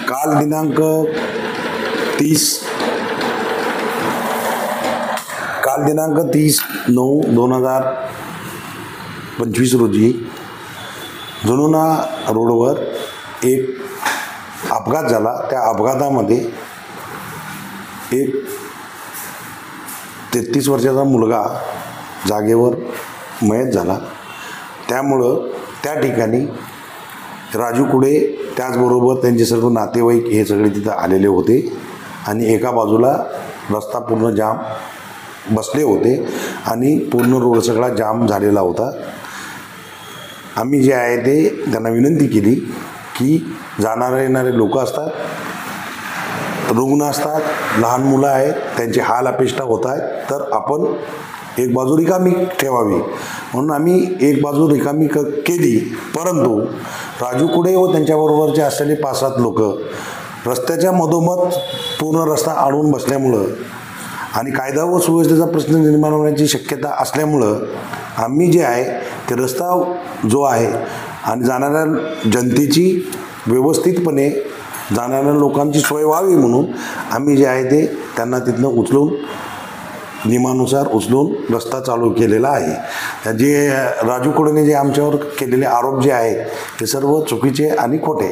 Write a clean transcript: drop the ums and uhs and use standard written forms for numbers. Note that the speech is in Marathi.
काल दिनांक 30/9/2025 रोजी जुनोना रोडवर एक अपघात झाला. त्या अपघातामध्ये एक 33 वर्षाचा मुलगा जागेवर मयत झाला. त्यामुळं त्या ठिकाणी राजू कुडे त्याचबरोबर त्यांचे सर्व नातेवाईक हे सगळे तिथं आलेले होते आणि एका बाजूला रस्ता पूर्ण जाम बसले होते आणि पूर्ण रोड सगळा जाम झालेला होता. आम्ही जे आहे ते त्यांना विनंती केली की जाणारे येणारे लोक असतात, रुग्ण असतात, लहान मुलं आहेत, त्यांचे हाल अपेष्टा होत आहेत, तर आपण एक बाजू रिकामी ठेवावी म्हणून आम्ही एक बाजू रिकामी केली. परंतु राजू कुडे व त्यांच्याबरोबरचे असलेले 5-7 लोक रस्त्याच्या मधोमध पूर्ण रस्ता अडवून बसल्यामुळं आणि कायदा व सुव्यवस्थेचा प्रश्न निर्माण होण्याची शक्यता असल्यामुळं आम्ही जे आहे ते रस्ता जो आहे आणि जाणाऱ्या जनतेची व्यवस्थितपणे जाणाऱ्या लोकांची सोय व्हावी म्हणून आम्ही जे आहे ते त्यांना तिथनं उचलून नियमानुसार उचलून रस्ता चालू केलेला आहे. जे राजू कुडेने जे आमच्यावर केलेले आरोप जे आहेत ते सर्व चुकीचे आणि खोटे.